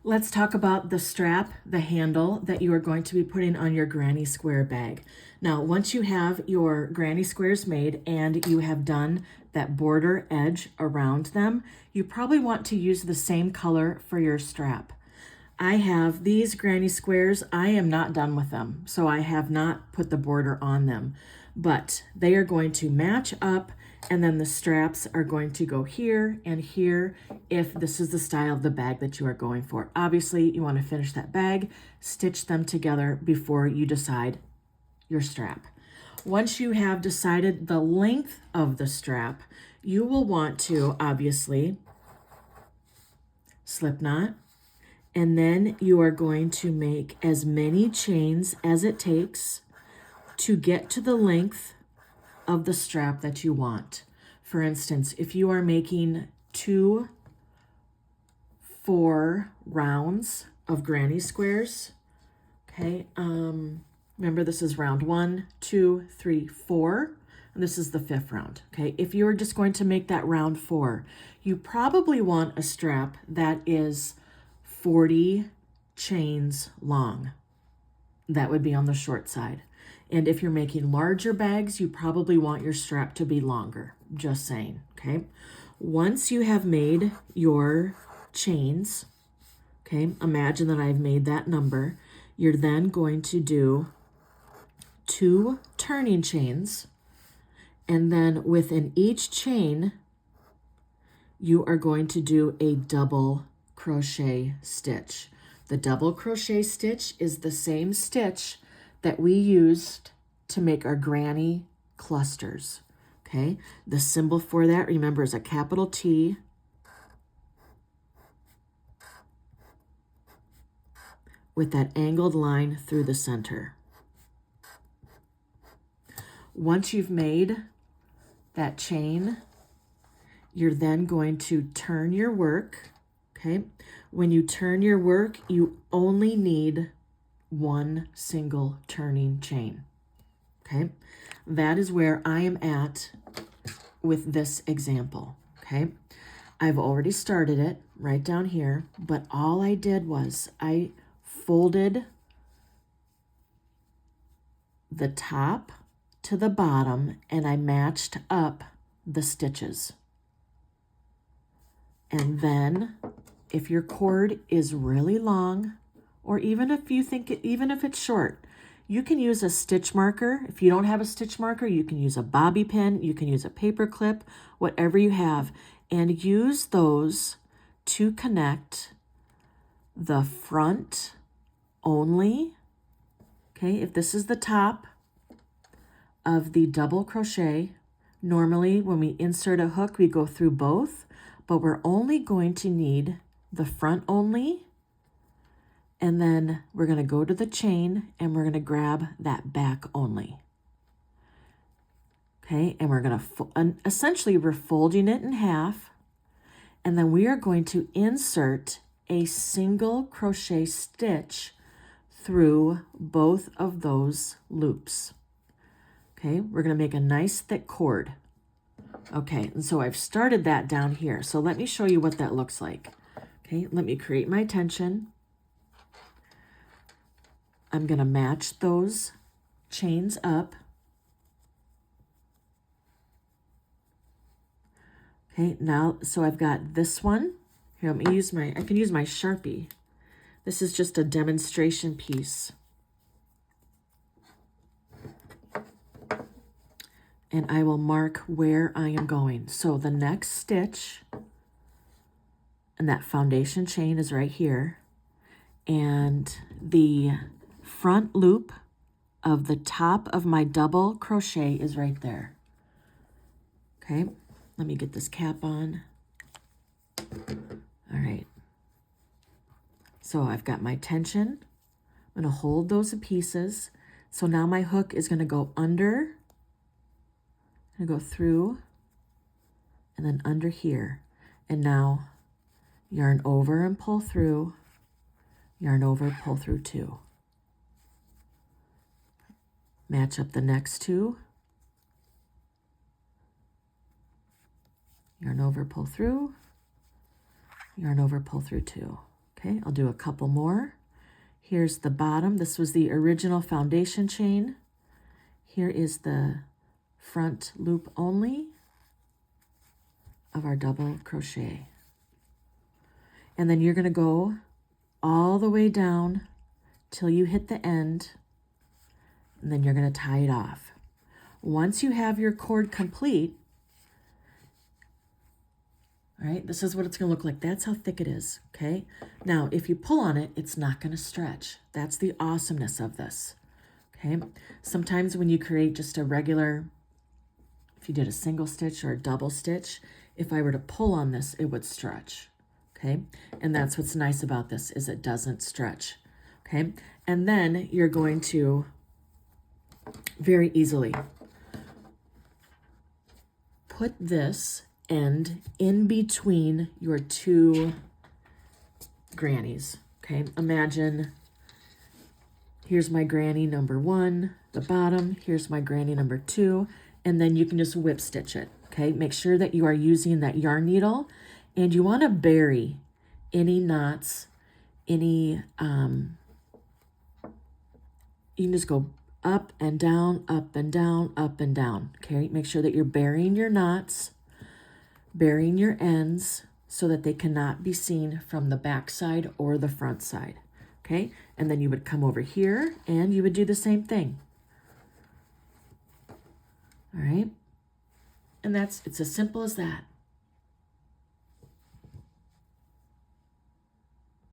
Let's talk about the strap, the handle that you are going to be putting on your granny square bag. Now, once you have your granny squares made and you have done that border edge around them, you probably want to use the same color for your strap. I have these granny squares. I am not done with them, so I have not put the border on them, but they are going to match up, and then the straps are going to go here and here if this is the style of the bag that you are going for. Obviously, you want to finish that bag, stitch them together before you decide your strap. Once you have decided the length of the strap, you will want to obviously slip knot, and then you are going to make as many chains as it takes to get to the length of the strap that you want. For instance, if you are making 2 4 rounds of granny squares, okay, remember this is round 1, 2, 3, 4, and this is the 5th round, okay? If you are just going to make that round 4, you probably want a strap that is 40 chains long. That would be on the short side. And if you're making larger bags, you probably want your strap to be longer, just saying, okay? Once you have made your chains, okay, imagine that I've made that number, you're then going to do 2 turning chains, and then within each chain, you are going to do a double crochet stitch. The double crochet stitch is the same stitch that we used to make our granny clusters, okay? The symbol for that, remember, is a capital T with that angled line through the center. Once you've made that chain, you're then going to turn your work, okay? When you turn your work, you only need 1 single turning chain, okay? That is where I am at with this example, okay? I've already started it right down here, but all I did was I folded the top to the bottom and I matched up the stitches. And then if your cord is really long, or even if you think even if it's short, you can use a stitch marker. If you don't have a stitch marker, you can use a bobby pin, you can use a paper clip, whatever you have, and use those to connect the front only. Okay, if this is the top of the double crochet, normally when we insert a hook, we go through both, but we're only going to need the front only. And then we're going to go to the chain and we're going to grab that back only. Okay, and we're going to essentially we're folding it in half, and then we are going to insert a single crochet stitch through both of those loops. Okay, we're going to make a nice thick cord. Okay, and so I've started that down here. So let me show you what that looks like. Okay, let me create my tension. I'm going to match those chains up. Okay, now, so I've got this one. Here, let me use I can use my Sharpie. This is just a demonstration piece. And I will mark where I am going. So the next stitch, and that foundation chain is right here. And the front loop of the top of my double crochet is right there. Okay, let me get this cap on. All right. So I've got my tension. I'm going to hold those pieces. So now my hook is going to go under, I'm going to go through, and then under here. And now yarn over and pull through, yarn over, pull through 2. Match up the next 2. Yarn over, pull through, yarn over, pull through 2. Okay, I'll do a couple more. Here's the bottom. This was the original foundation chain. Here is the front loop only of our double crochet. And then you're going to go all the way down till you hit the end, and then you're going to tie it off. Once you have your cord complete, all right, this is what it's going to look like. That's how thick it is, okay? Now, if you pull on it, it's not going to stretch. That's the awesomeness of this, okay? Sometimes when you create just a regular, if you did a single stitch or a double stitch, if I were to pull on this, it would stretch, okay? And that's what's nice about this, is it doesn't stretch, okay? And then you're going to very easily put this end in between your two grannies, okay? Imagine here's my granny number 1, the bottom, here's my granny number 2, and then you can just whip stitch it, okay? Make sure that you are using that yarn needle, and you want to bury any knots, any, you can just go up and down, up and down, up and down, okay? Make sure that you're burying your knots, burying your ends so that they cannot be seen from the back side or the front side, okay? And then you would come over here and you would do the same thing. All right? And it's as simple as that.